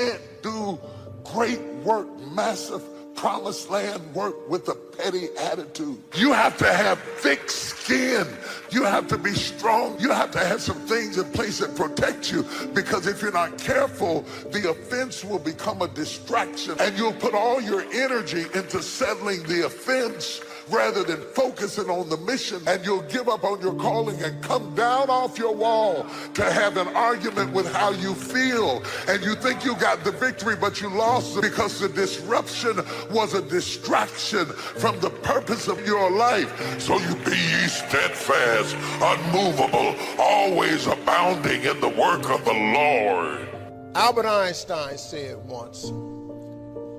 can't do great work, massive promised land work with a petty attitude. You have to have thick skin. You have to be strong. You have to have some things in place that protect you, because if you're not careful, the offense will become a distraction and you'll put all your energy into settling the offense rather than focusing on the mission, and you'll give up on your calling and come down off your wall to have an argument with how you feel, and you think you got the victory but you lost it because the disruption was a distraction from the purpose of your life. So you be ye steadfast, unmovable, always abounding in the work of the Lord. Albert Einstein said once,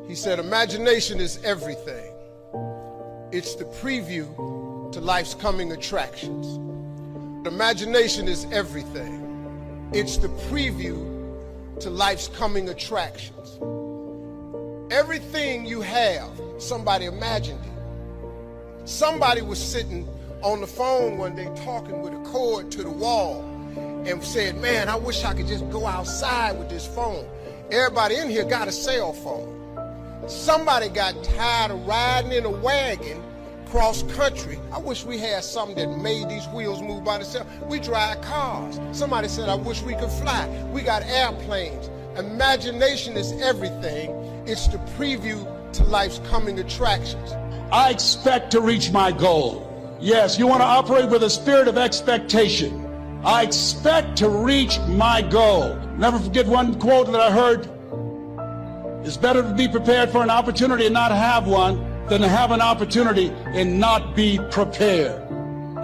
he said, imagination is everything. It's the preview to life's coming attractions. Imagination is everything. It's the preview to life's coming attractions. Everything you have, somebody imagined it. Somebody was sitting on the phone one day talking with a cord to the wall and said, man, I wish I could just go outside with this phone. Everybody in here got a cell phone. Somebody got tired of riding in a wagon cross country. I wish we had something that made these wheels move by themselves. We drive cars. Somebody said, I wish we could fly. We got airplanes. Imagination is everything. It's the preview to life's coming attractions. I expect to reach my goal. Yes, you want to operate with a spirit of expectation. I expect to reach my goal. Never forget one quote that I heard. It's better to be prepared for an opportunity and not have one than to have an opportunity and not be prepared.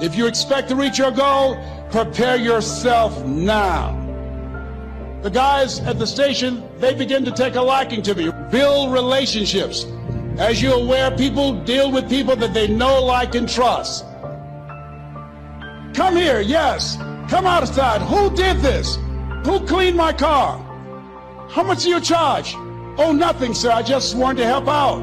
If you expect to reach your goal, prepare yourself now. The guys at the station, they begin to take a liking to me. Build relationships. As you're aware, people deal with people that they know, like, and trust. Come here, yes. Come outside. Who did this? Who cleaned my car? How much do you charge? Oh, nothing, sir. I just wanted to help out.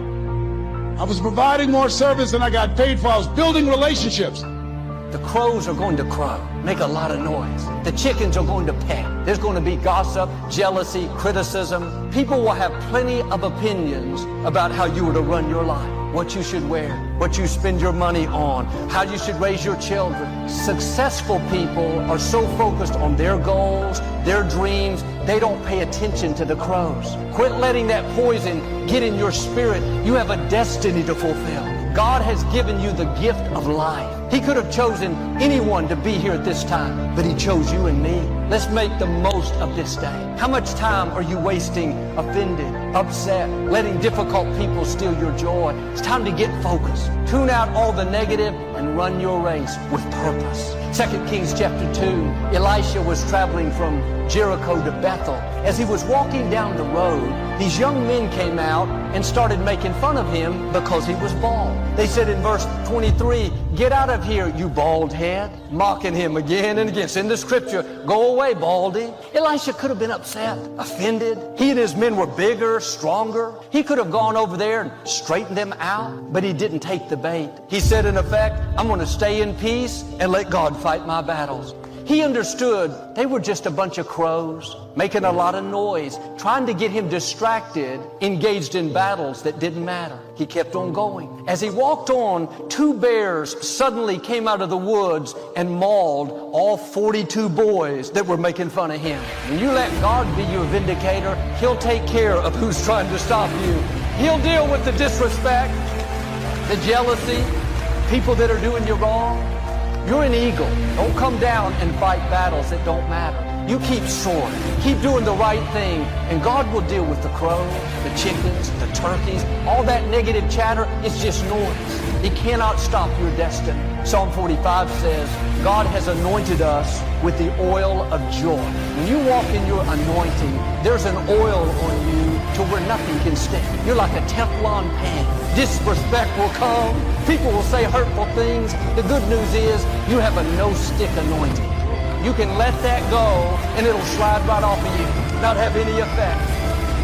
I was providing more service than I got paid for. I was building relationships. The crows are going to crow, make a lot of noise. The chickens are going to peck. There's going to be gossip, jealousy, criticism. People will have plenty of opinions about how you are to run your life, what you should wear, what you spend your money on, how you should raise your children. Successful people are so focused on their goals, their dreams, they don't pay attention to the crows. Quit letting that poison get in your spirit. You have a destiny to fulfill. God has given you the gift of life. He could have chosen anyone to be here at this time, but He chose you and me. Let's make the most of this day. How much time are you wasting offended, upset, letting difficult people steal your joy? It's time to get focused. Tune out all the negative and run your race with purpose. 2 Kings chapter 2, Elisha was traveling from Jericho to Bethel. As he was walking down the road, these young men came out and started making fun of him because he was bald. They said in verse 23, "Get out of here, you bald head," mocking him again and again. It's in the scripture, "Go away, baldy." Elisha could have been upset, offended. He and his men were bigger, stronger. He could have gone over there and straightened them out, but he didn't take the bait. He said, in effect, "I'm going to stay in peace and let God fight my battles." He understood they were just a bunch of crows, making a lot of noise, trying to get him distracted, engaged in battles that didn't matter. He kept on going. As he walked on, 2 bears suddenly came out of the woods and mauled all 42 boys that were making fun of him. When you let God be your vindicator, He'll take care of who's trying to stop you. He'll deal with the disrespect, the jealousy, people that are doing you wrong. You're an eagle. Don't come down and fight battles that don't matter. You keep soaring. Keep doing the right thing, and God will deal with the crows, the chickens, the turkeys. All that negative chatter is just noise. It cannot stop your destiny. Psalm 45 says, God has anointed us with the oil of joy. When you walk in your anointing, there's an oil on you to where nothing can stick. You're like a Teflon pan. Disrespect will come. People will say hurtful things. The good news is you have a no-stick anointing. You can let that go and it'll slide right off of you, not have any effect.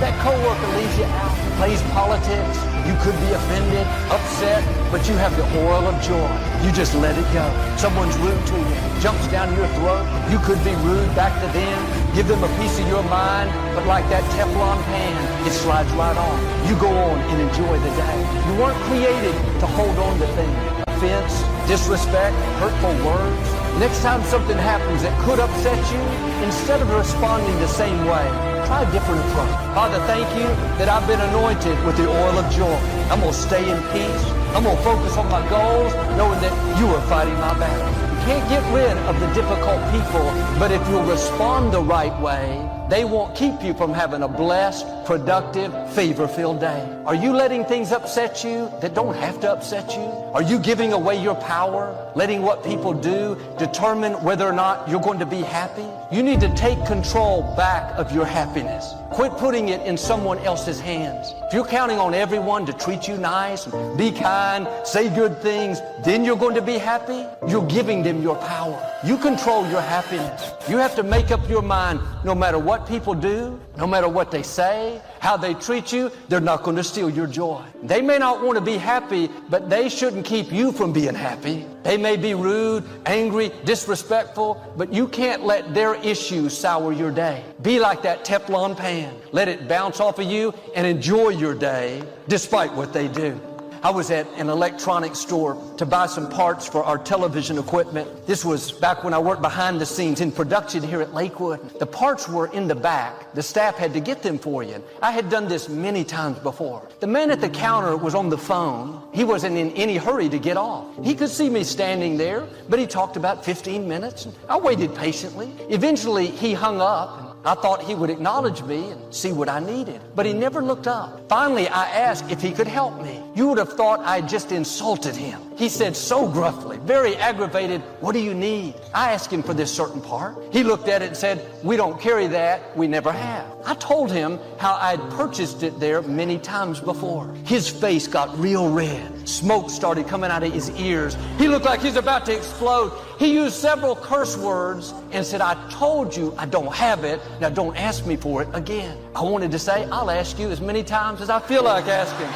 That coworker leaves you out, plays politics. You could be offended, upset, but you have the oil of joy. You just let it go. Someone's rude to you, jumps down your throat. You could be rude back to them. give them a piece of your mind, but like that Teflon pan, it slides right on. You go on and enjoy the day. You weren't created to hold on to things. Offense, disrespect, hurtful words. Next time something happens that could upset you, instead of responding the same way, try a different approach. Father, thank you that I've been anointed with the oil of joy. I'm going to stay in peace. I'm going to focus on my goals, knowing that you are fighting my battle. You can't get rid of the difficult people, but if you'll respond the right way, they won't keep you from having a blessed, productive, favor-filled day. Are you letting things upset you that don't have to upset you? Are you giving away your power, letting what people do determine whether or not you're going to be happy? You need to take control back of your happiness. Quit putting it in someone else's hands. If you're counting on everyone to treat you nice, and be kind, say good things, then you're going to be happy, you're giving them your power. You control your happiness. You have to make up your mind, no matter what people do, no matter what they say, how they treat you, they're not going to steal your joy. They may not want to be happy, but they shouldn't keep you from being happy. They may be rude, angry, disrespectful, but you can't let their issues sour your day. Be like that Teflon pan. Let it bounce off of you and enjoy your day despite what they do. I was at an electronics store to buy some parts for our television equipment. This was back when I worked behind the scenes in production here at Lakewood. The parts were in the back. The staff had to get them for you. I had done this many times before. The man at the counter was on the phone. He wasn't in any hurry to get off. He could see me standing there, but he talked about 15 minutes. I waited patiently. Eventually, he hung up. I thought he would acknowledge me and see what I needed, but he never looked up. Finally, I asked if he could help me. You would have thought I had just insulted him. He said so gruffly, very aggravated, "What do you need?" I asked him for this certain part. He looked at it and said, "We don't carry that. We never have." I told him how I'd purchased it there many times before. His face got real red. Smoke started coming out of his ears. He looked like he's about to explode. He used several curse words and said, "I told you I don't have it. Now don't ask me for it again." I wanted to say, "I'll ask you as many times as I feel like asking.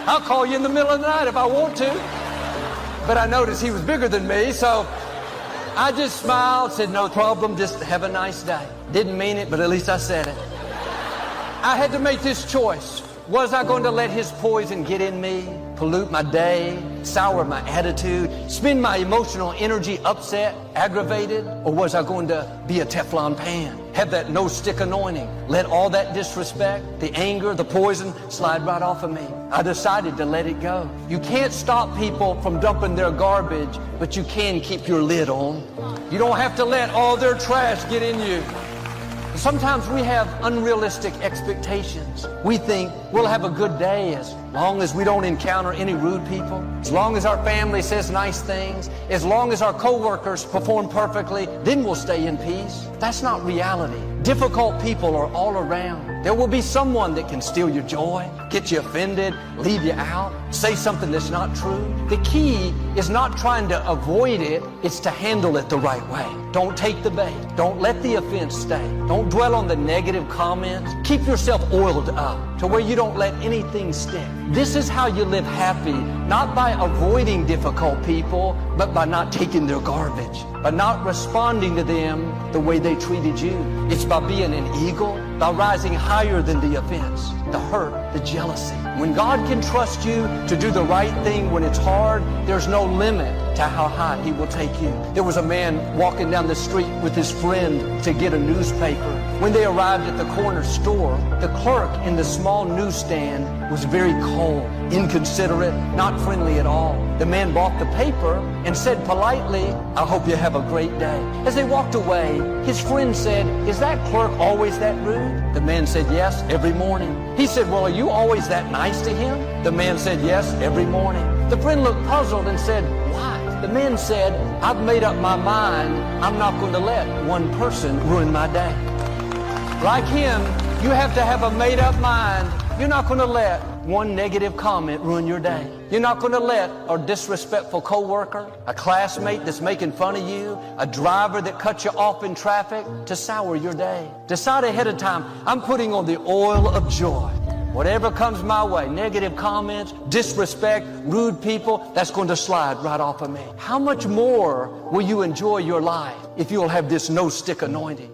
I'll call you in the middle of the night if I want to." But I noticed he was bigger than me, so I just smiled, said, "No problem, just have a nice day." Didn't mean it, but at least I said it. I had to make this choice. Was I going to let his poison get in me, pollute my day, sour my attitude, spend my emotional energy upset, aggravated? Or was I going to be a Teflon pan, have that no-stick anointing, let all that disrespect, the anger, the poison slide right off of me? I decided to let it go. You can't stop people from dumping their garbage, but you can keep your lid on. You don't have to let all their trash get in you. Sometimes we have unrealistic expectations. We think we'll have a good day as long as we don't encounter any rude people, as long as our family says nice things, as long as our coworkers perform perfectly, then we'll stay in peace. That's not reality. Difficult people are all around. There will be someone that can steal your joy, get you offended, leave you out, say something that's not true. The key is not trying to avoid it, it's to handle it the right way. Don't take the bait. Don't let the offense stay. Don't dwell on the negative comments. Keep yourself oiled up to where you don't let anything stick. This is how you live happy, not by avoiding difficult people, but by not taking their garbage, by not responding to them the way they treated you. It's by being an eagle, by rising higher than the offense, the hurt, the jealousy. When God can trust you to do the right thing when it's hard, there's no limit to how high He will take you. There was a man walking down the street with his friend to get a newspaper. When they arrived at the corner store, the clerk in the small newsstand was very cold, inconsiderate, not friendly at all. The man bought the paper and said politely, "I hope you have a great day." As they walked away, his friend said, "Is that clerk always that rude?" The man said, "Yes, every morning." He said, "Well, are you always that nice to him?" The man said, "Yes, every morning." The friend looked puzzled and said, "Why?" The man said, "I've made up my mind. I'm not going to let one person ruin my day." Like him, you have to have a made-up mind. You're not going to let one negative comment ruin your day. You're not going to let a disrespectful coworker, a classmate that's making fun of you, a driver that cuts you off in traffic to sour your day. Decide ahead of time, I'm putting on the oil of joy. Whatever comes my way, negative comments, disrespect, rude people, that's going to slide right off of me. How much more will you enjoy your life if you'll have this no-stick anointing?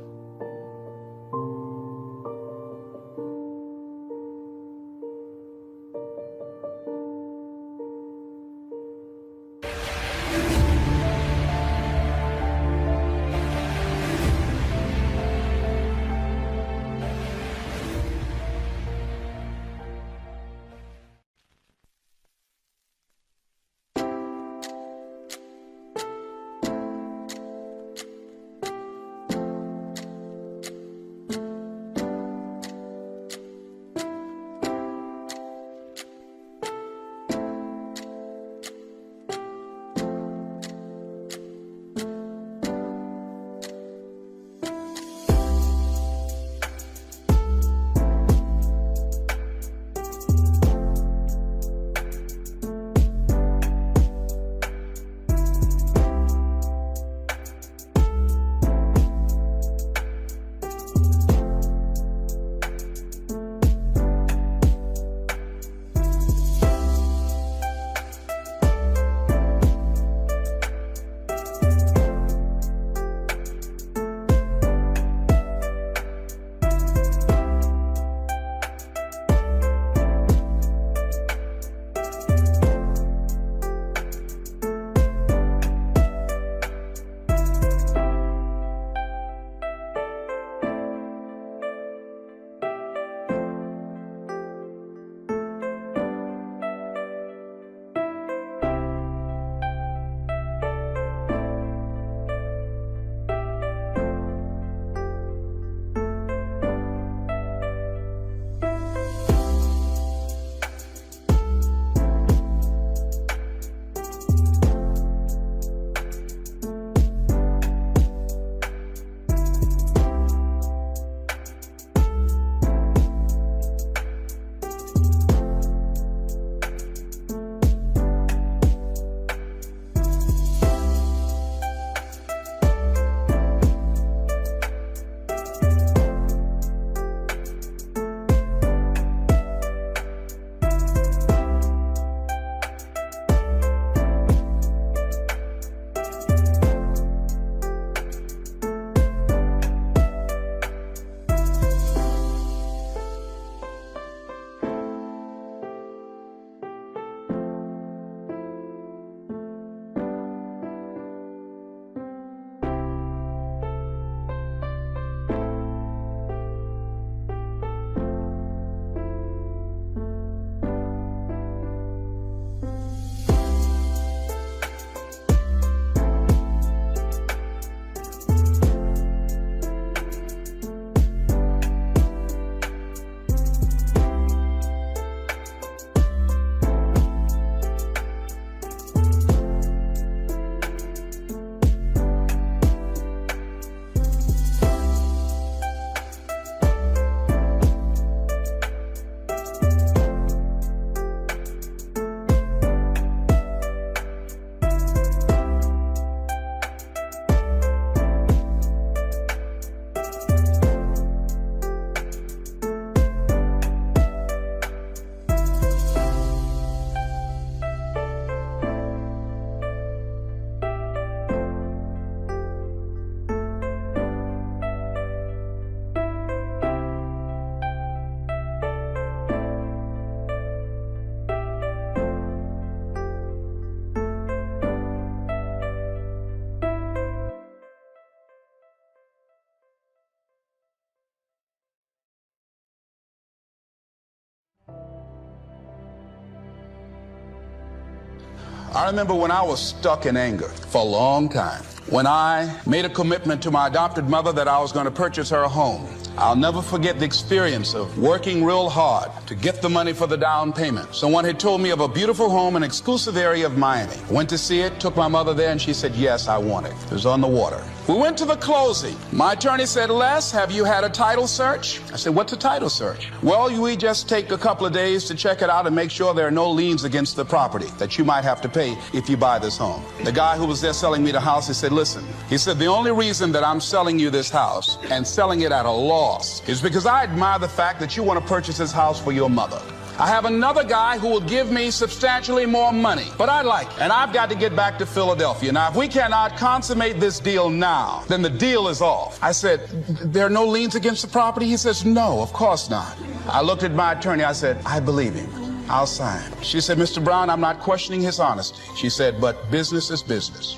I remember when I was stuck in anger for a long time, when I made a commitment to my adopted mother that I was going to purchase her a home. I'll never forget the experience of working real hard to get the money for the down payment. Someone had told me of a beautiful home in an exclusive area of Miami. Went to see it, took my mother there, and she said, yes, I want it. It was on the water. We went to the closing. My attorney said, Les, have you had a title search? I said, what's a title search? Well, we just take a couple of days to check it out and make sure there are no liens against the property that you might have to pay if you buy this home. The guy who was there selling me the house, he said, listen, he said, the only reason that I'm selling you this house and selling it at a loss is because I admire the fact that you want to purchase this house for your mother. I have another guy who will give me substantially more money, but I like it, and I've got to get back to Philadelphia. Now, if we cannot consummate this deal now, then the deal is off. I said, there are no liens against the property? He says, no, of course not. I looked at my attorney. I said, I believe him. I'll sign. She said, Mr. Brown, I'm not questioning his honesty. She said, but business is business.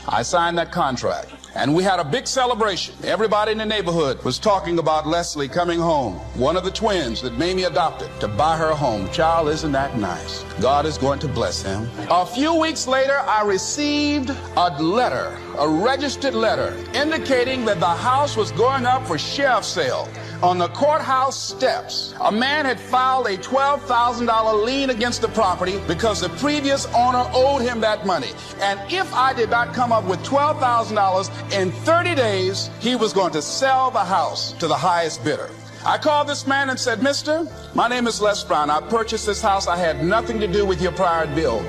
I signed that contract. And we had a big celebration. Everybody in the neighborhood was talking about Leslie coming home, one of the twins that Mamie adopted, to buy her a home. Child, isn't that nice? God is going to bless him. A few weeks later, I received a letter, a registered letter, indicating that the house was going up for sheriff's sale. On the courthouse steps, a man had filed a $12,000 lien against the property because the previous owner owed him that money. And if I did not come up with $12,000 in 30 days, he was going to sell the house to the highest bidder. I called this man and said, mister, my name is Les Brown. I purchased this house. I had nothing to do with your prior bill.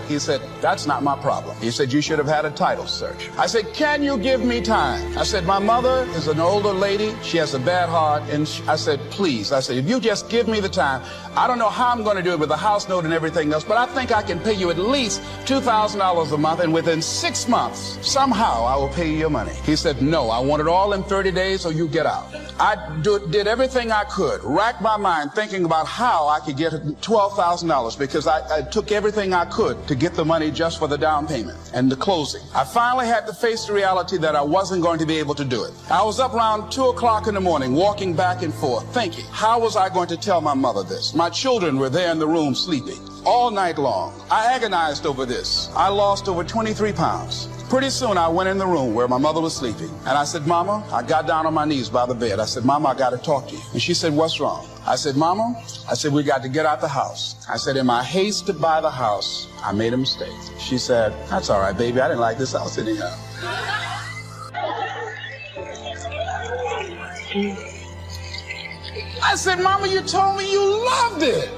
He said, that's not my problem. He said, you should have had a title search. I said, can you give me time? I said, my mother is an older lady. She has a bad heart. And I said, please. I said, if you just give me the time, I don't know how I'm going to do it with the house note and everything else, but I think I can pay you at least $2,000 a month. And within 6 months, somehow I will pay you your money. He said, no, I want it all in 30 days or you get out. I did everything I could, racked my mind thinking about how I could get $12,000 because I took everything I could to get the money just for the down payment and the closing. I finally had to face the reality that I wasn't going to be able to do it. I was up around 2 o'clock in the morning walking back and forth thinking, how was I going to tell my mother this? My children were there in the room sleeping all night long. I agonized over this. I lost over 23 pounds. Pretty soon I went in the room where my mother was sleeping and I said, Mama, I got down on my knees by the bed. I said, Mama, I got to talk to you. And she said, what's wrong? I said, Mama, I said, we got to get out the house. I said, in my haste to buy the house, I made a mistake. She said, that's all right, baby. I didn't like this house anyhow. I said, Mama, you told me you loved it.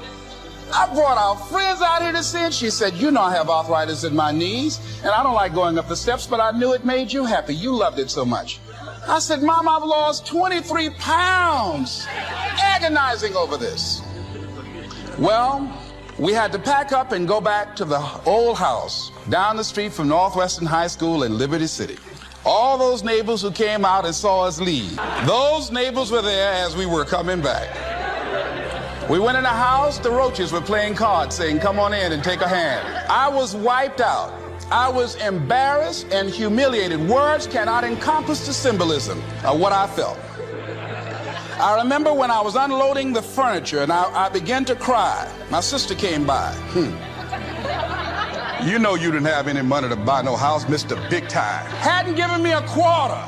I brought our friends out here to see it. She said, you know I have arthritis in my knees, and I don't like going up the steps, but I knew it made you happy. You loved it so much. I said, Mom, I've lost 23 pounds agonizing over this. Well, we had to pack up and go back to the old house down the street from Northwestern High School in Liberty City. All those neighbors who came out and saw us leave, those neighbors were there as we were coming back. We went in the house, the roaches were playing cards saying, come on in and take a hand. I was wiped out. I was embarrassed and humiliated. Words cannot encompass the symbolism of what I felt. I remember when I was unloading the furniture and I began to cry. My sister came by. You know you didn't have any money to buy no house, Mr. Big Time. Hadn't given me a quarter.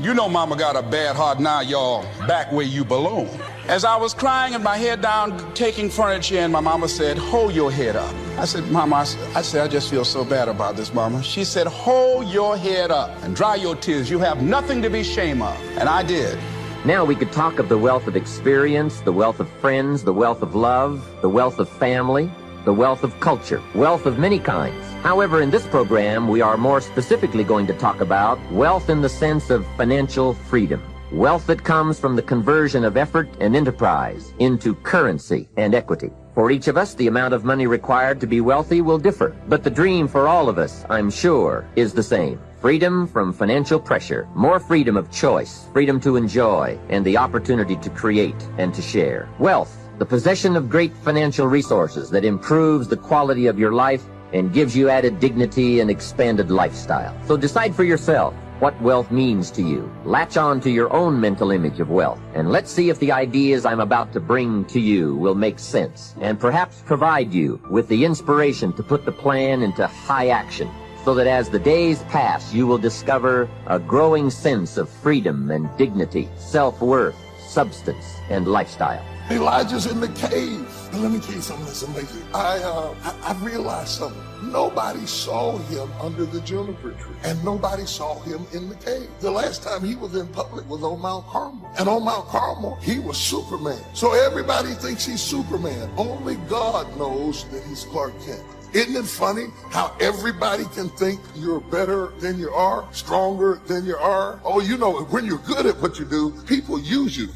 You know Mama got a bad heart now, y'all, back where you belong. As I was crying and my head down, taking furniture in, my mama said, hold your head up. I said, Mama, I just feel so bad about this, Mama. She said, hold your head up and dry your tears. You have nothing to be ashamed of. And I did. Now we could talk of the wealth of experience, the wealth of friends, the wealth of love, the wealth of family, the wealth of culture, wealth of many kinds. However, in this program, we are more specifically going to talk about wealth in the sense of financial freedom. Wealth that comes from the conversion of effort and enterprise into currency and equity. For each of us, the amount of money required to be wealthy will differ, but the dream for all of us, I'm sure, is the same. Freedom from financial pressure, more freedom of choice, freedom to enjoy, and the opportunity to create and to share. Wealth, the possession of great financial resources that improves the quality of your life and gives you added dignity and expanded lifestyle. So decide for yourself, what wealth means to you. Latch on to your own mental image of wealth, and let's see if the ideas I'm about to bring to you will make sense, and perhaps provide you with the inspiration to put the plan into high action, so that as the days pass, you will discover a growing sense of freedom and dignity, self-worth, substance, and lifestyle. Elijah's in the cave. And let me tell you something that's amazing. I realized something. Nobody saw him under the juniper tree, and nobody saw him in the cave. The last time he was in public was on Mount Carmel. And on Mount Carmel, he was Superman. So everybody thinks he's Superman. Only God knows that he's Clark Kent. Isn't it funny how everybody can think you're better than you are, stronger than you are? Oh, you know, when you're good at what you do, people use you,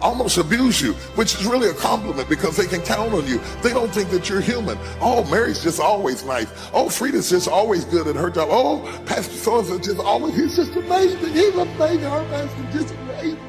almost abuse you, which is really a compliment because they can count on you. They don't think that you're human. Oh, Mary's just always nice. Oh, Frida's just always good at her job. Oh, Pastor so-and-so just always, he's just amazing. He's amazing. Our pastor's just amazing.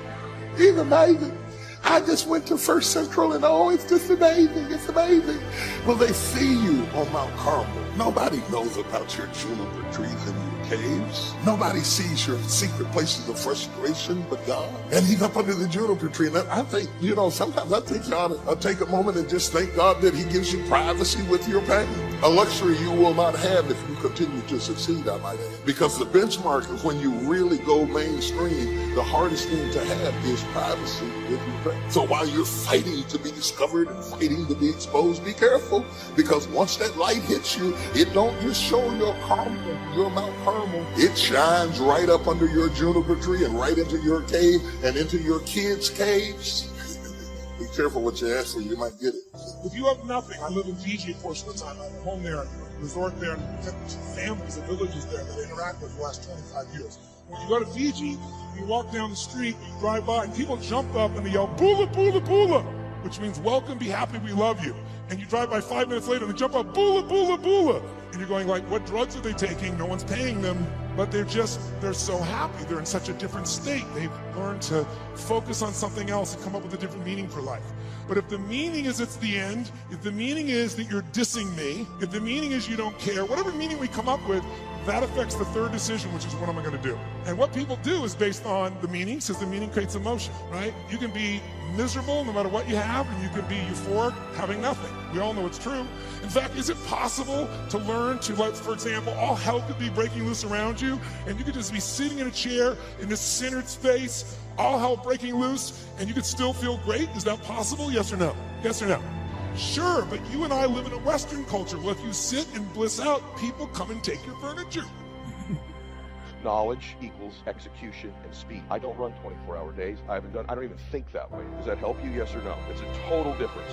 He's amazing. I just went to First Central and oh, it's just amazing. It's amazing. Well, they see you on Mount Carmel. Nobody knows about your juniper trees and your caves. Nobody sees your secret places of frustration but God. And he's up under the juniper tree. And I think, you know, sometimes I think you ought to take a moment and just thank God that he gives you privacy with your pain. A luxury you will not have if you continue to succeed, I might add. Because the benchmark of when you really go mainstream, the hardest thing to have is privacy with your pain. So while you're fighting to be discovered and fighting to be exposed, be careful. Because once that light hits you, it don't just show your Carmel, your Mount Carmel. It shines right up under your juniper tree and right into your cave and into your kids' caves. Be careful what you ask for, you might get it. If you have nothing, I live in Fiji for a short time. I have a home there, a resort there, and families and villages there that I interact with for the last 25 years. When you go to Fiji, you walk down the street, you drive by, and people jump up and they yell, "Bula, bula, bula," which means welcome, be happy, we love you. And you drive by 5 minutes later and they jump up, "Bula, bula, bula." And you're going like, what drugs are they taking? No one's paying them. But they're so happy. They're in such a different state. They've learned to focus on something else and come up with a different meaning for life. But if the meaning is it's the end, if the meaning is that you're dissing me, if the meaning is you don't care, whatever meaning we come up with, that affects the third decision, which is what am I going to do? And what people do is based on the meaning, since the meaning creates emotion, right? You can be miserable no matter what you have, and you can be euphoric having nothing. We all know it's true. In fact, is it possible to learn to, like, for example, all hell could be breaking loose around you, and you could just be sitting in a chair in this centered space, all hell breaking loose, and you could still feel great? Is that possible? Yes or no? Yes or no? Sure, but you and I live in a Western culture. Well, if you sit and bliss out, people come and take your furniture. Knowledge equals execution and speed. I don't run 24-hour days. I don't even think that way. Does that help you? Yes or no? It's a total difference.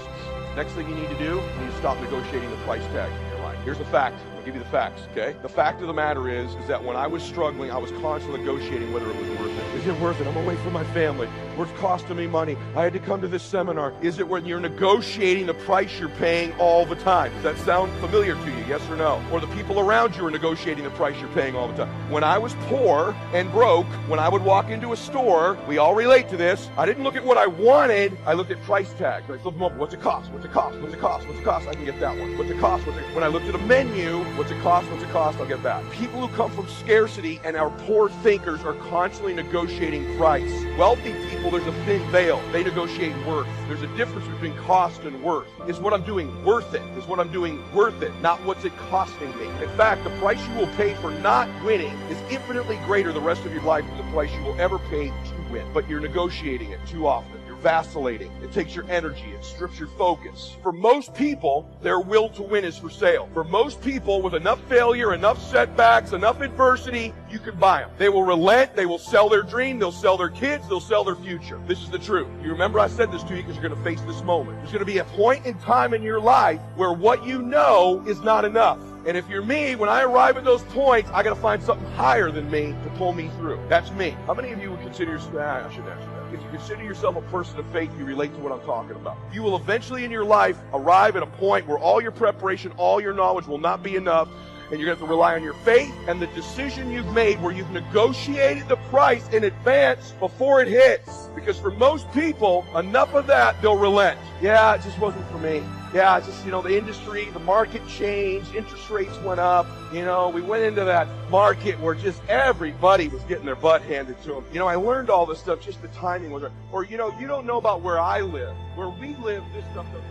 Next thing you need to do, you need to stop negotiating the price tag in your life. Here's the fact. I'll give you the facts, okay? The fact of the matter is that when I was struggling, I was constantly negotiating whether it was worth it. Is it worth it? I'm away from my family. What's costing me money? I had to come to this seminar. Is it when you're negotiating the price you're paying all the time? Does that sound familiar to you? Yes or no? Or the people around you are negotiating the price you're paying all the time? When I was poor and broke, when I would walk into a store, we all relate to this, I didn't look at what I wanted, I looked at price tags. I flipped them up. What's it cost? What's it cost? What's it cost? What's it cost? I can get that one. What's it cost? When I looked at a menu, what's it cost? What's it cost? I'll get that. People who come from scarcity and are poor thinkers are constantly negotiating price. Wealthy people, there's a thin veil. They negotiate worth. There's a difference between cost and worth. Is what I'm doing worth it? Is what I'm doing worth it? Not what's it costing me. In fact, the price you will pay for not winning is infinitely greater the rest of your life than the price you will ever pay to win. But you're negotiating it too often. You're vacillating. It takes your energy. It strips your focus. For most people, their will to win is for sale. For most people, with enough failure, enough setbacks, enough adversity, you can buy them. They will relent. They will sell their dream. They'll sell their kids. They'll sell their future. This is the truth. You remember I said this to you because you're going to face this moment. There's going to be a point in time in your life where what you know is not enough. And if you're me, when I arrive at those points, I got to find something higher than me to pull me through. That's me. How many of you would consider yourself, I shouldn't answer that. If you consider yourself a person of faith, you relate to what I'm talking about. You will eventually in your life arrive at a point where all your preparation, all your knowledge will not be enough, and you're going to have to rely on your faith and the decision you've made where you've negotiated the price in advance before it hits. Because for most people, enough of that, they'll relent. Yeah, it just wasn't for me. Yeah, it's just, the industry, the market changed, interest rates went up. We went into that market where just everybody was getting their butt handed to them. I learned all this stuff, just the timing was right. Or, you don't know about where I live. Where we live, this stuff doesn't.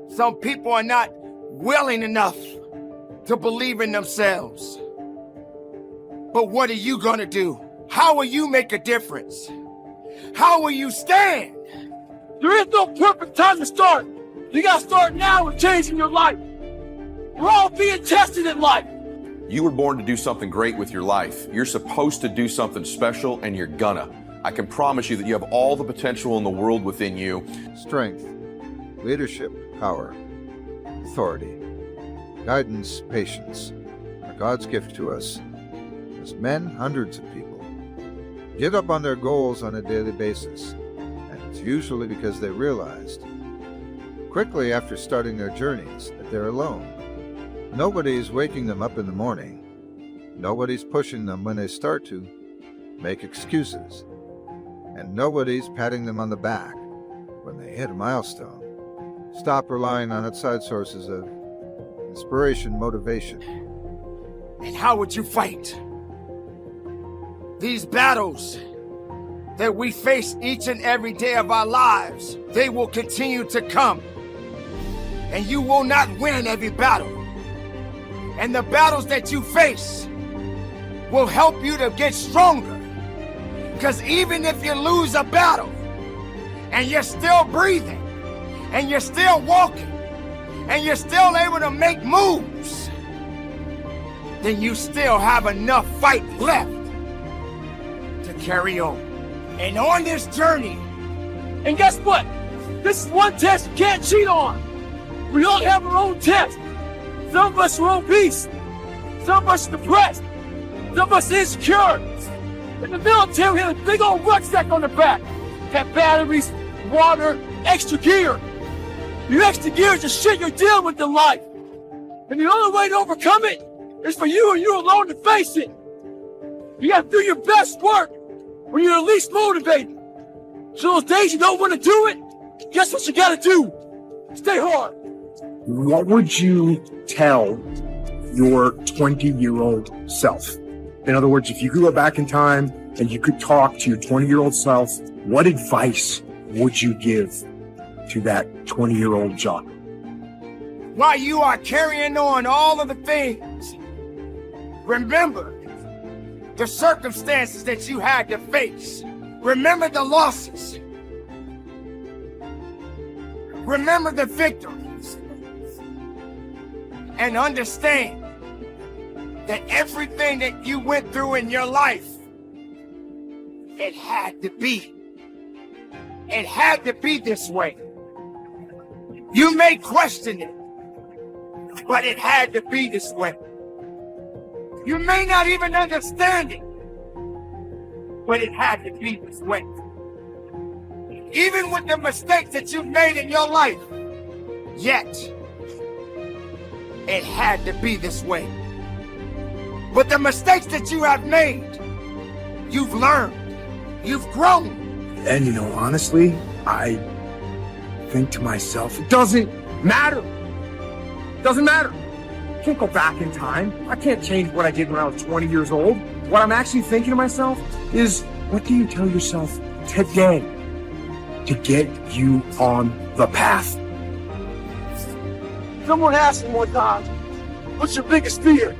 Some people are not willing enough to believe in themselves. But what are you gonna do? How will you make a difference? How will you stand? There is no perfect time to start. You gotta start now with changing your life. We're all being tested in life. You were born to do something great with your life. You're supposed to do something special, and you're gonna. I can promise you that you have all the potential in the world within you. Strength, leadership, power, authority, guidance, patience are God's gift to us. As men, hundreds of people give up on their goals on a daily basis, and it's usually because they realized quickly after starting their journeys that they're alone. Nobody's waking them up in the morning. Nobody's pushing them when they start to make excuses. And nobody's patting them on the back when they hit a milestone. Stop relying on outside sources of inspiration, motivation. And how would you fight? These battles that we face each and every day of our lives, they will continue to come. And you will not win every battle. And the battles that you face will help you to get stronger. Because even if you lose a battle and you're still breathing, and you're still walking, and you're still able to make moves, then you still have enough fight left to carry on. And on this journey, And guess what? This is one test you can't cheat on. We all have our own test. Some of us are obese. Some of us are depressed. Some of us are insecure. In the military, we had a big old rucksack on the back. Had batteries, water, extra gear. Your extra gear is the shit you're dealing with in life. And the only way to overcome it is for you and you alone to face it. You gotta do your best work when you're least motivated. So those days you don't want to do it, guess what you gotta do? Stay hard. What would you tell your 20-year-old self? In other words, if you could go back in time and you could talk to your 20-year-old self, what advice would you give to that 20-year-old John? while you are carrying on all of the things, remember the circumstances that you had to face. Remember the losses. Remember the victories. And understand that everything that you went through in your life, it had to be. It had to be this way. You may question it, but it had to be this way. You may not even understand it, but it had to be this way. Even with the mistakes that you've made in your life, yet it had to be this way. But the mistakes that you have made, you've learned, you've grown. And honestly, I think to myself, it doesn't matter. It doesn't matter. I can't go back in time. I can't change what I did when I was 20 years old. What I'm actually thinking to myself is, what do you tell yourself today to get you on the path? Someone asked me one time, what's your biggest fear?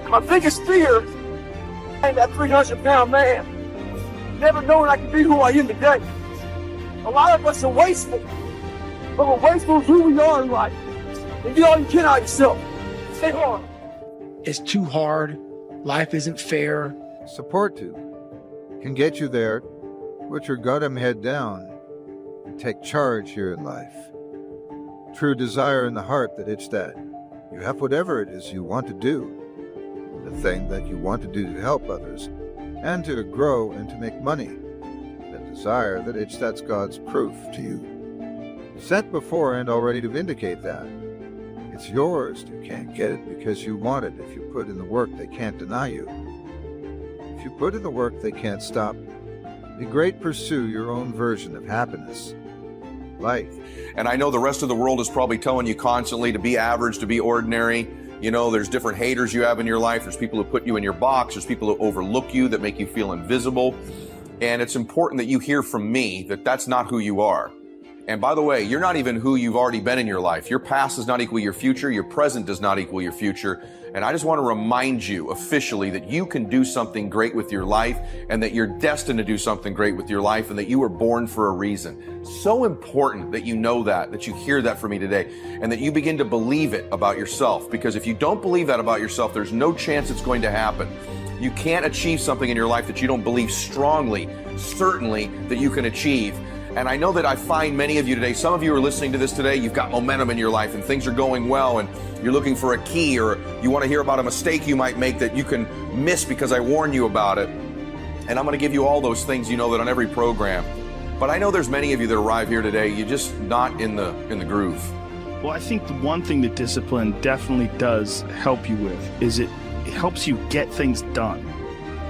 My biggest fear is that 300-pound man, never knowing I can be who I am today. A lot of us are wasteful, but we're wasteful of who we are in life. And get all you can out of yourself. Stay hard. It's too hard. Life isn't fair. Support to can get you there. Put your goddamn head down and take charge here in life. True desire in the heart that it's that you have whatever it is you want to do, the thing that you want to do to help others and to grow and to make money, the desire that it's that's God's proof to you, set before and already to vindicate that. It's yours. You can't get it because you want it. If you put in the work, they can't deny you. If you put in the work, they can't stop. Be great, pursue your own version of happiness. Life. And I know the rest of the world is probably telling you constantly to be average, to be ordinary. You know, there's different haters you have in your life. There's people who put you in your box. There's people who overlook you, that make you feel invisible. And it's important that you hear from me that that's not who you are. And by the way, you're not even who you've already been in your life. Your past does not equal your future. Your present does not equal your future. And I just want to remind you officially that you can do something great with your life, and that you're destined to do something great with your life, and that you were born for a reason. So important that you know that you hear that from me today, and that you begin to believe it about yourself. Because if you don't believe that about yourself, there's no chance it's going to happen. You can't achieve something in your life that you don't believe strongly, certainly, that you can achieve. And I know that I find many of you today, some of you are listening to this today, you've got momentum in your life and things are going well, and you're looking for a key, or you want to hear about a mistake you might make that you can miss because I warned you about it. And I'm going to give you all those things, you know that on every program. But I know there's many of you that arrive here today, you're just not in the groove. Well, I think the one thing that discipline definitely does help you with is it helps you get things done.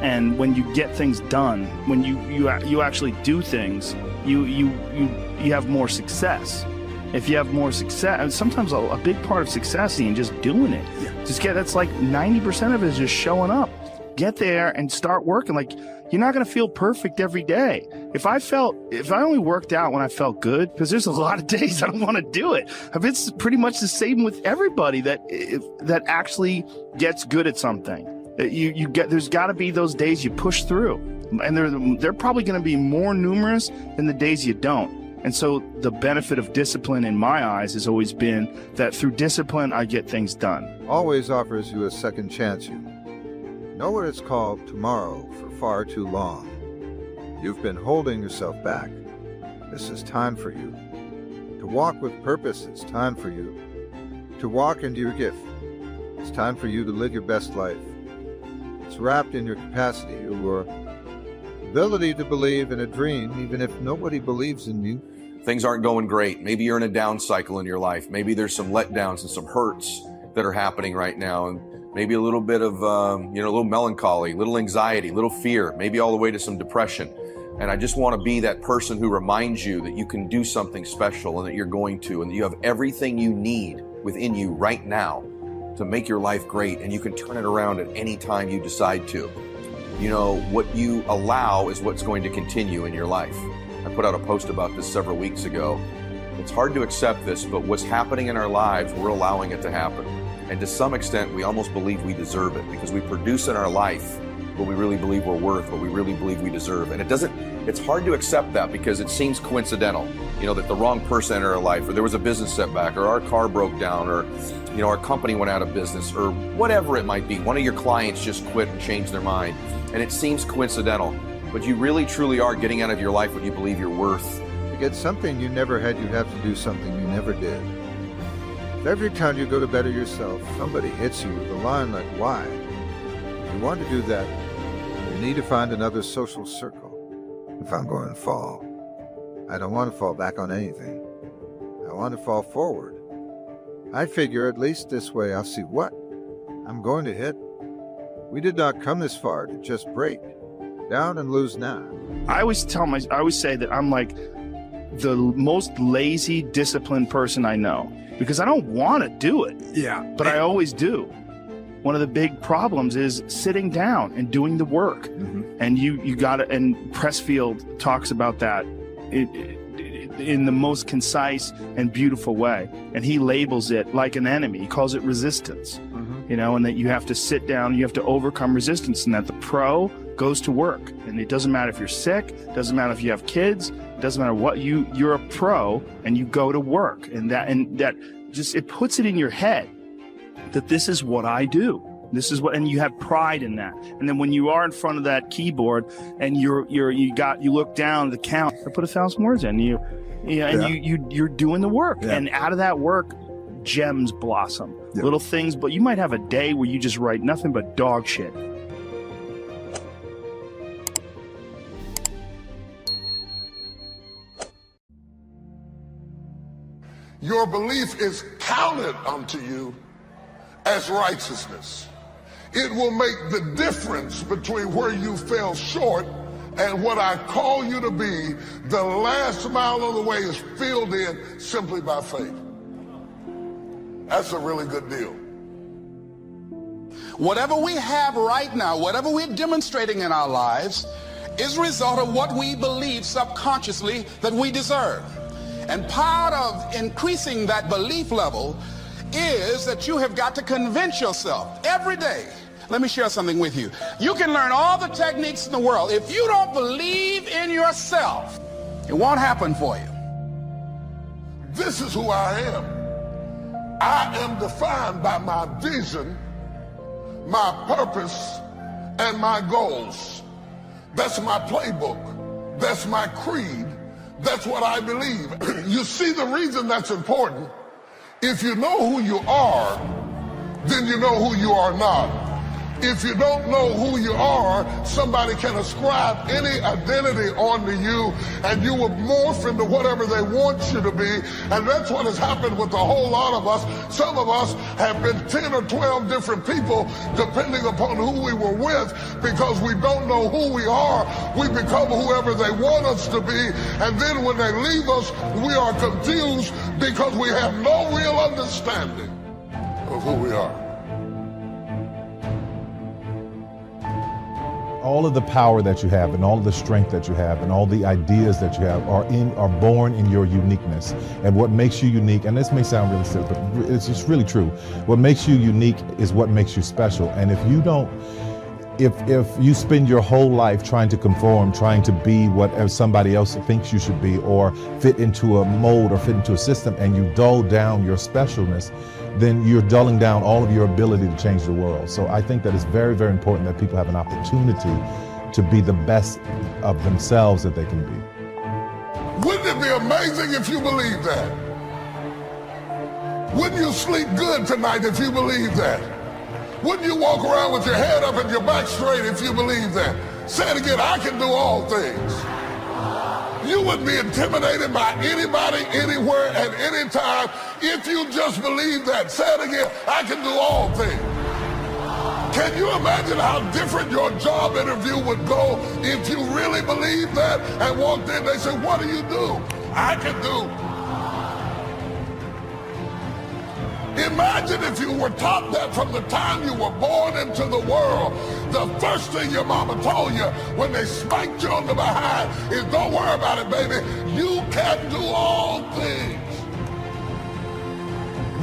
And when you get things done, when you actually do things, you have more success. If you have more success, and sometimes a big part of success is just doing it. Yeah. That's like 90% of it is just showing up. Get there and start working. Like, you're not going to feel perfect every day. If I only worked out when I felt good, because there's a lot of days I don't want to do it. It's pretty much the same with everybody that actually gets good at something. There's got to be those days you push through, and they're probably going to be more numerous than the days you don't. And so the benefit of discipline in my eyes has always been that through discipline I get things done. Always offers you a second chance. You know what it's called tomorrow for far too long. You've been holding yourself back. This is time for you to walk with purpose. It's time for you to walk into your gift. It's time for you to live your best life. It's wrapped in your capacity, your ability to believe in a dream, even if nobody believes in you. Things aren't going great. Maybe you're in a down cycle in your life. Maybe there's some letdowns and some hurts that are happening right now. And maybe a little bit of, a little melancholy, little anxiety, little fear, maybe all the way to some depression. And I just want to be that person who reminds you that you can do something special, and that you're going to, and that you have everything you need within you right now to make your life great, and you can turn it around at any time you decide to. You know, what you allow is what's going to continue in your life. I put out a post about this several weeks ago. It's hard to accept this, but what's happening in our lives, we're allowing it to happen. And to some extent, we almost believe we deserve it, because we produce in our life what we really believe we're worth, what we really believe we deserve. And it's hard to accept that, because it seems coincidental, that the wrong person entered our life, or there was a business setback, or our car broke down, or our company went out of business, or whatever it might be. One of your clients just quit and changed their mind. And it seems coincidental, but you really truly are getting out of your life what you believe you're worth. To get something you never had, you have to do something you never did. If every time you go to better yourself, somebody hits you with a line like, why? If you want to do that, you need to find another social circle. If I'm going to fall, I don't want to fall back on anything. I want to fall forward. I figure at least this way I'll see what I'm going to hit. We did not come this far to just break down and lose now. I always say that I'm like the most lazy, disciplined person I know, because I don't want to do it. Yeah. But I always do. One of the big problems is sitting down and doing the work. Mm-hmm. And you got to, and Pressfield talks about that in the most concise and beautiful way. And he labels it like an enemy. He calls it resistance. Mm-hmm. And that you have to sit down, you have to overcome resistance, and that the pro goes to work. And it doesn't matter if you're sick, it doesn't matter if you have kids, it doesn't matter what, you're a pro and you go to work. And that just, it puts it in your head that this is what I do. This is what, and you have pride in that. And then when you are in front of that keyboard and you look down at the count, I put 1,000 words in, you're doing the work. Yeah. And out of that work, gems blossom. Yeah. Little things, but you might have a day where you just write nothing but dog shit. your belief is counted unto you as righteousness. It will make the difference between where you fell short and what I call you to be. The last mile of the way is filled in simply by faith. That's a really good deal. Whatever we have right now, whatever we're demonstrating in our lives, is a result of what we believe subconsciously that we deserve. And part of increasing that belief level is that you have got to convince yourself every day. Let me share something with you. You can learn all the techniques in the world. If you don't believe in yourself, it won't happen for you. This is who I am. I am defined by my vision, my purpose, and my goals. That's my playbook. That's my creed. That's what I believe. You see, the reason that's important, if you know who you are, then you know who you are not. If you don't know who you are, somebody can ascribe any identity onto you and you will morph into whatever they want you to be. And that's what has happened with a whole lot of us. Some of us have been 10 or 12 different people depending upon who we were with, because we don't know who we are. We become whoever they want us to be. And then when they leave us, we are confused because we have no real understanding of who we are. All of the power that you have and all of the strength that you have and all the ideas that you have are born in your uniqueness. And what makes you unique, and this may sound really silly, but it's just really true. What makes you unique is what makes you special. And if you don't, if you spend your whole life trying to conform, trying to be what somebody else thinks you should be, or fit into a mold or fit into a system, and you dull down your specialness, then you're dulling down all of your ability to change the world. So I think that it's very, very important that people have an opportunity to be the best of themselves that they can be. Wouldn't it be amazing if you believed that? Wouldn't you sleep good tonight if you believed that? Wouldn't you walk around with your head up and your back straight if you believed that? Say it again, I can do all things. You wouldn't be intimidated by anybody, anywhere, at any time if you just believe that. Say it again, I can do all things. Can you imagine how different your job interview would go if you really believed that and walked in, they said, what do you do? I can do. Imagine if you were taught that from the time you were born into the world. The first thing your mama told you when they spanked you on the behind is, don't worry about it, baby. You can do all things.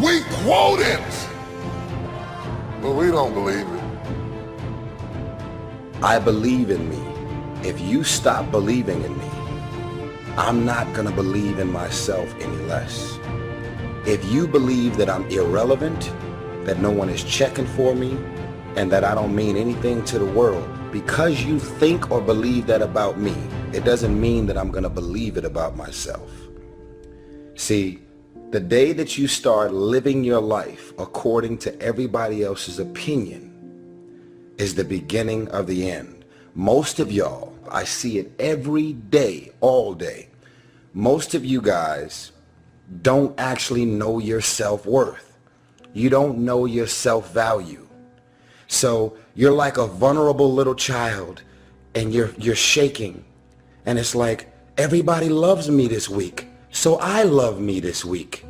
We quote it, but we don't believe it. I believe in me. If you stop believing in me, I'm not gonna believe in myself any less. If you believe that I'm irrelevant, that no one is checking for me, and that I don't mean anything to the world, because you think or believe that about me, it doesn't mean that I'm gonna believe it about myself. See, the day that you start living your life according to everybody else's opinion is the beginning of the end. Most of y'all, I see it every day, all day. Most of you guys don't actually know your self-worth. You don't know your self-value. So you're like a vulnerable little child and you're shaking. And it's like, everybody loves me this week, so I love me this week.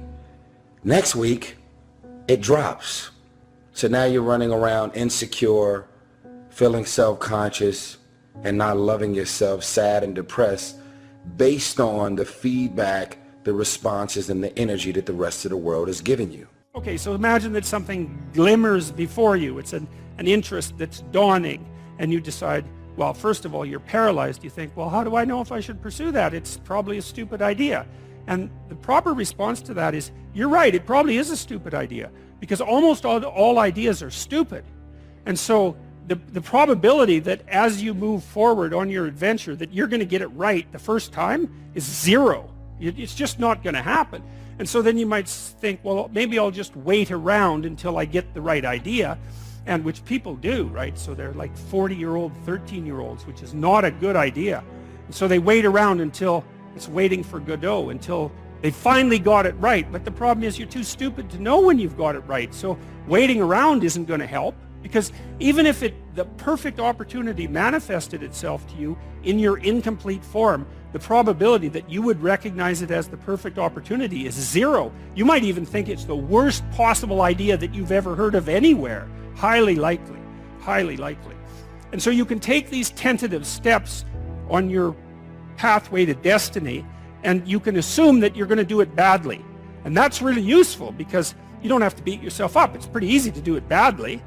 Next week, it drops. So now you're running around insecure, feeling self-conscious, and not loving yourself, sad and depressed, based on the feedback, the responses, and the energy that the rest of the world is giving you. Okay, so imagine that something glimmers before you. It's an interest that's dawning, and you decide, well, first of all, you're paralyzed. You think, well, how do I know if I should pursue that? It's probably a stupid idea. And the proper response to that is, you're right, it probably is a stupid idea, because almost all ideas are stupid. And so the probability that as you move forward on your adventure that you're going to get it right the first time is zero. It's just not going to happen. And so then you might think, well, maybe I'll just wait around until I get the right idea, and which people do, right? So they're like 40-year-old, 13-year-olds, which is not a good idea. And so they wait around until it's waiting for Godot, until They finally got it right, but the problem is you're too stupid to know when you've got it right. So waiting around isn't going to help, because even if the perfect opportunity manifested itself to you in your incomplete form, the probability that you would recognize it as the perfect opportunity is 0. You might even think it's the worst possible idea that you've ever heard of anywhere. Highly likely, highly likely. And so you can take these tentative steps on your pathway to destiny, and you can assume that you're going to do it badly. And that's really useful, because you don't have to beat yourself up. It's pretty easy to do it badly.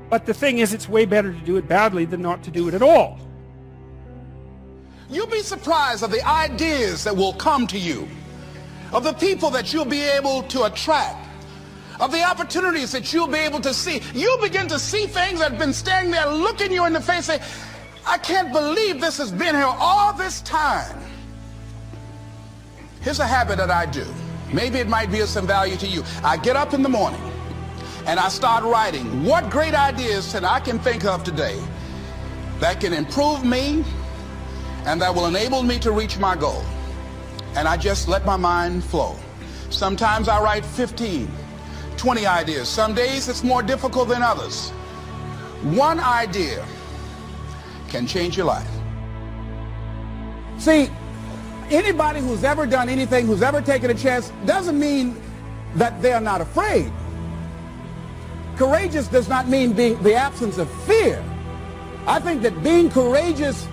But the thing is, it's way better to do it badly than not to do it at all. You'll be surprised of the ideas that will come to you, of the people that you'll be able to attract, of the opportunities that you'll be able to see. You'll begin to see things that have been standing there looking you in the face, saying, I can't believe this has been here all this time. Here's a habit that I do. Maybe it might be of some value to you. I get up in the morning and I start writing what great ideas that I can think of today that can improve me and that will enable me to reach my goal. And I just let my mind flow. Sometimes I write 15, 20 ideas. Some days it's more difficult than others. One idea can change your life. See, anybody who's ever done anything, who's ever taken a chance, doesn't mean that they're not afraid. Courageous does not mean being the absence of fear. I think that being courageous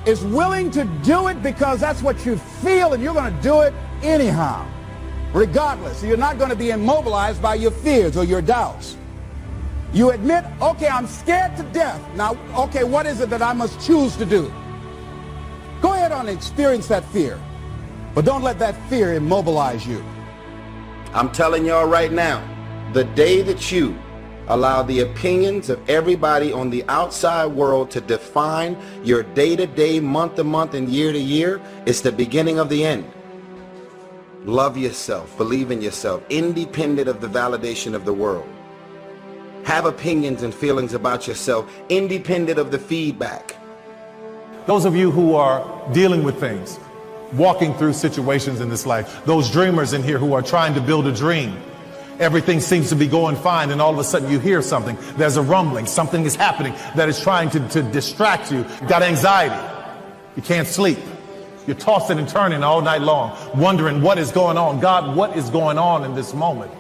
is willing to do it because that's what you feel, and you're going to do it anyhow, regardless. You're not going to be immobilized by your fears or your doubts. You admit, okay, I'm scared to death. Now, okay, what is it that I must choose to do? Go ahead and experience that fear, but don't let that fear immobilize you. I'm telling y'all right now, the day that you allow the opinions of everybody on the outside world to define your day-to-day, month-to-month, and year-to-year, it's the beginning of the end. Love yourself, believe in yourself, independent of the validation of the world. Have opinions and feelings about yourself, independent of the feedback. Those of you who are dealing with things, walking through situations in this life, those dreamers in here who are trying to build a dream, everything seems to be going fine, and all of a sudden you hear something. There's a rumbling. Something is happening that is trying to distract you. You've got anxiety. You can't sleep. You're tossing and turning all night long, wondering what is going on. God, what is going on in this moment?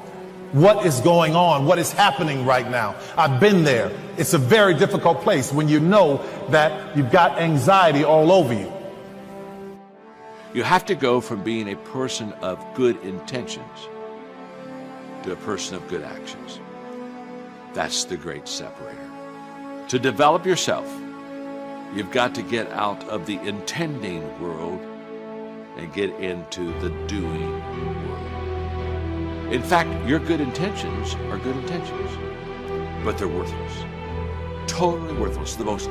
What is going on? What is happening right now? I've been there. It's a very difficult place when you know that you've got anxiety all over you. You have to go from being a person of good intentions to a person of good actions. That's the great separator. To develop yourself, you've got to get out of the intending world and get into the doing world. In fact, your good intentions are good intentions, but they're worthless. Totally worthless. The most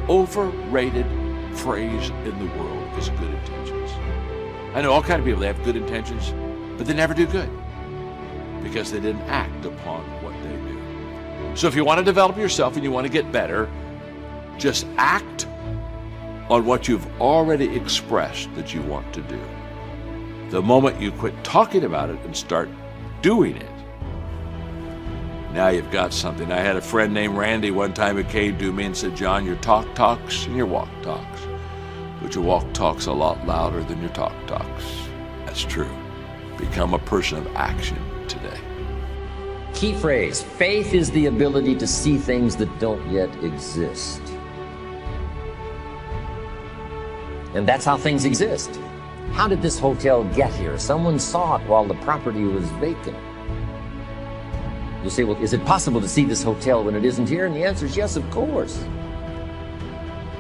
overrated phrase in the world is good intentions. I know all kinds of people, they have good intentions, but they never do good because they didn't act upon what they do. So if you want to develop yourself and you want to get better, just act on what you've already expressed that you want to do. The moment you quit talking about it and start doing it, now you've got something. I had a friend named Randy one time who came to me and said, John, your talk talks and your walk talks, but your walk talks a lot louder than your talk talks. That's true. Become a person of action today. Key phrase, faith is the ability to see things that don't yet exist. And that's how things exist. How did this hotel get here? Someone saw it while the property was vacant. You say, well, is it possible to see this hotel when it isn't here? And the answer is yes, of course.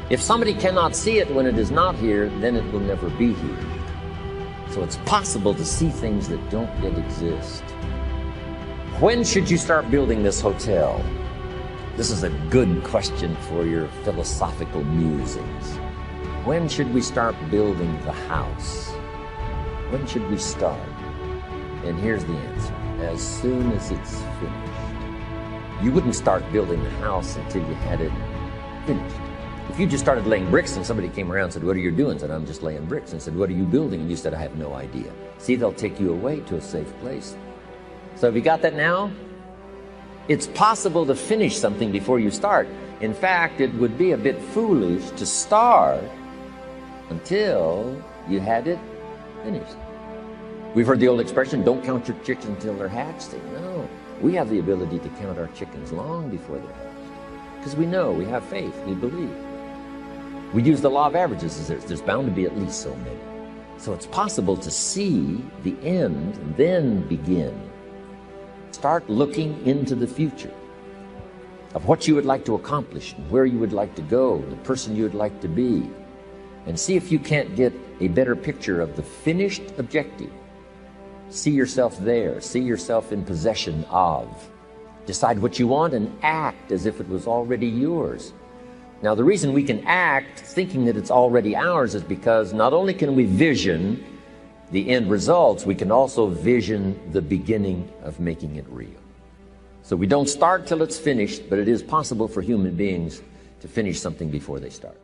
If somebody cannot see it when it is not here, then it will never be here. So it's possible to see things that don't yet exist. When should you start building this hotel? This is a good question for your philosophical musings. When should we start building the house? When should we start? And here's the answer. As soon as it's finished. You wouldn't start building the house until you had it finished. If you just started laying bricks and somebody came around and said, what are you doing? I said, I'm just laying bricks. And said, what are you building? And you said, I have no idea. See, they'll take you away to a safe place. So have you got that now? It's possible to finish something before you start. In fact, it would be a bit foolish to start until you had it finished. We've heard the old expression, don't count your chickens until they're hatched. No, we have the ability to count our chickens long before they're hatched. Because we know, we have faith, we believe. We use the law of averages. There's bound to be at least so many. So it's possible to see the end and then begin. Start looking into the future of what you would like to accomplish and where you would like to go, the person you would like to be, and see if you can't get a better picture of the finished objective. See yourself there, see yourself in possession of. Decide what you want and act as if it was already yours. Now, the reason we can act thinking that it's already ours is because not only can we vision the end results, we can also vision the beginning of making it real. So we don't start till it's finished, but it is possible for human beings to finish something before they start.